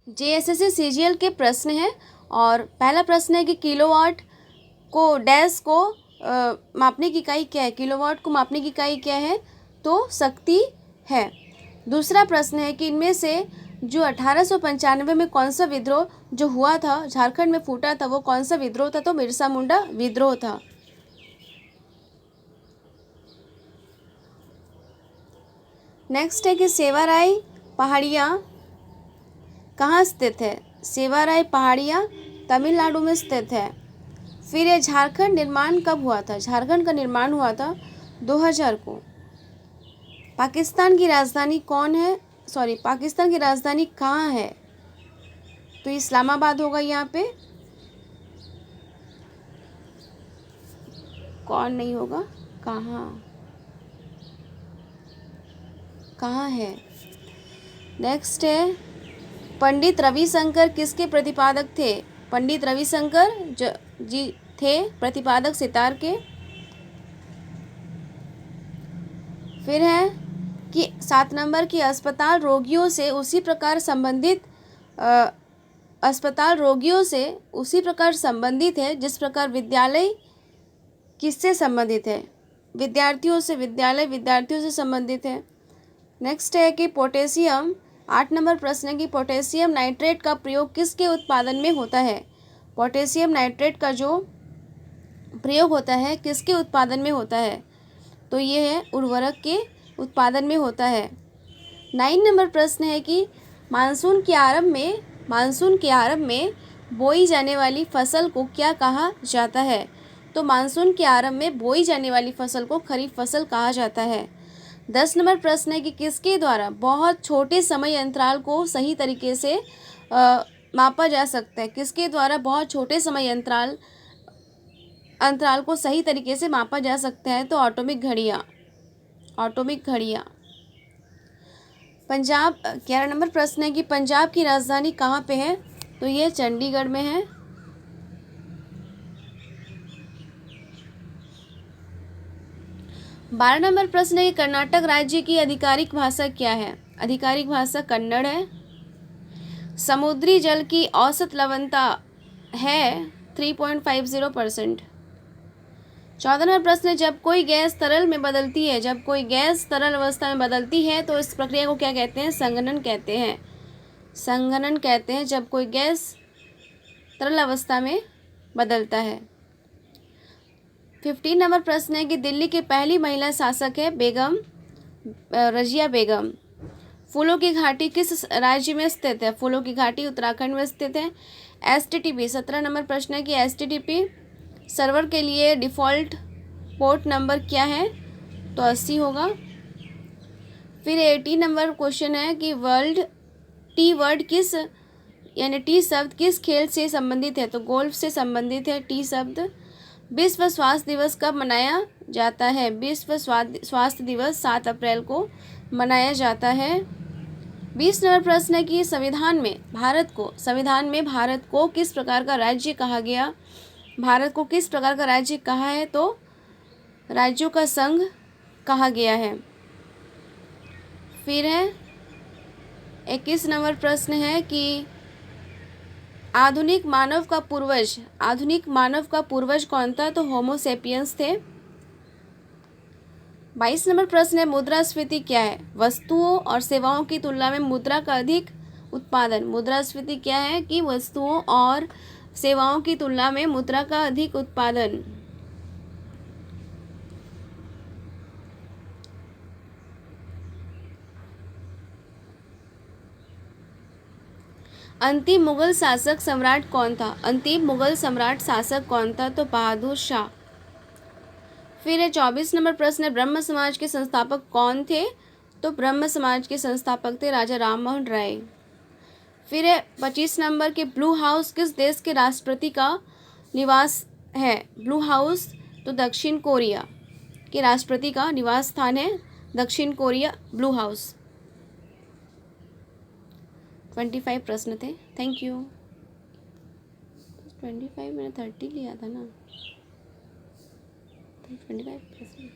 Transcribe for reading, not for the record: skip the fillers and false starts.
JSSC CGL के प्रश्न हैं और पहला प्रश्न है कि किलोवाट को डैश को मापने की इकाई क्या है। किलोवाट को मापने की इकाई क्या है, तो शक्ति है। दूसरा प्रश्न है कि इनमें से जो 1895 में कौन सा विद्रोह जो हुआ था, झारखंड में फूटा था, वो कौन सा विद्रोह था, तो बिरसा मुंडा विद्रोह था। नेक्स्ट है कि सेवाराय पहाड़ियाँ कहाँ स्थित है। सेवाराय पहाड़ियाँ तमिलनाडु में स्थित है। फिर ये झारखंड निर्माण कब हुआ था। झारखंड का निर्माण हुआ था 2000 को। पाकिस्तान की राजधानी पाकिस्तान की राजधानी कहाँ है, तो इस्लामाबाद होगा। यहाँ पे कौन नहीं होगा, कहाँ है। नेक्स्ट है पंडित रविशंकर किसके प्रतिपादक थे। पंडित रविशंकर जी थे प्रतिपादक सितार के। फिर है कि 7 नंबर की अस्पताल रोगियों से उसी प्रकार संबंधित है जिस प्रकार विद्यालय किससे संबंधित है। विद्यार्थियों से संबंधित है। नेक्स्ट है कि पोटेशियम, 8 नंबर प्रश्न है कि पोटेशियम नाइट्रेट का प्रयोग किसके उत्पादन में होता है। पोटेशियम नाइट्रेट का जो प्रयोग होता है किसके उत्पादन में होता है, तो ये है उर्वरक के उत्पादन में होता है। 9 नंबर प्रश्न है कि मानसून के आरंभ में बोई जाने वाली फसल को क्या कहा जाता है, तो मानसून के आरंभ में बोई जाने वाली फसल को खरीफ फसल कहा जाता है। 10 नंबर प्रश्न है कि किसके द्वारा बहुत छोटे समय अंतराल को सही तरीके से मापा जा सकता है। किसके द्वारा बहुत छोटे समय अंतराल को सही तरीके से मापा जा सकता है, तो ऑटोमिक घड़ियाँ। पंजाब 11 नंबर प्रश्न है कि पंजाब की राजधानी कहाँ पे है, तो ये चंडीगढ़ में है। बारह नंबर प्रश्न है कि कर्नाटक राज्य की आधिकारिक भाषा क्या है। आधिकारिक भाषा कन्नड़ है। समुद्री जल की औसत लवणता है 3.50%। 14 नंबर प्रश्न है जब कोई गैस तरल अवस्था में बदलती है तो इस प्रक्रिया को क्या कहते हैं, संघनन कहते हैं जब कोई गैस तरल अवस्था में बदलता है। 15 नंबर प्रश्न है कि दिल्ली की पहली महिला शासक है रजिया बेगम। फूलों की घाटी किस राज्य में स्थित है। फूलों की घाटी उत्तराखंड में स्थित है। एचटीटीपी 17 नंबर प्रश्न है कि एचटीटीपी सर्वर के लिए डिफ़ॉल्ट पोर्ट नंबर क्या है, तो 80 होगा। फिर 18 नंबर क्वेश्चन है कि टी शब्द किस खेल से संबंधित है, तो गोल्फ से संबंधित है टी शब्द। विश्व स्वास्थ्य दिवस कब मनाया जाता है। विश्व स्वास्थ्य दिवस 7 अप्रैल को मनाया जाता है। 20 नंबर प्रश्न है कि संविधान में भारत को किस प्रकार का राज्य कहा गया। भारत को किस प्रकार का राज्य कहा है, तो राज्यों का संघ कहा गया है। फिर है 21 नंबर प्रश्न है कि आधुनिक मानव का पूर्वज कौन था, तो होमोसेपियंस थे। 22 नंबर प्रश्न है मुद्रास्फीति क्या है। वस्तुओं और सेवाओं की तुलना में मुद्रा का अधिक उत्पादन। मुद्रास्फीति क्या है कि वस्तुओं और सेवाओं की तुलना में मुद्रा का अधिक उत्पादन। अंतिम मुगल शासक शासक कौन था, तो बहादुर शाह। फिर है 24 नंबर प्रश्न है ब्रह्म समाज के संस्थापक कौन थे, तो ब्रह्म समाज के संस्थापक थे राजा राममोहन राय। फिर है 25 नंबर के ब्लू हाउस किस देश के राष्ट्रपति का निवास है। ब्लू हाउस तो दक्षिण कोरिया के राष्ट्रपति का निवास स्थान है, दक्षिण कोरिया ब्लू हाउस। 25 प्रश्न थे। Thank you. 25 मैंने 30 लिया था ना, 25 प्रश्न।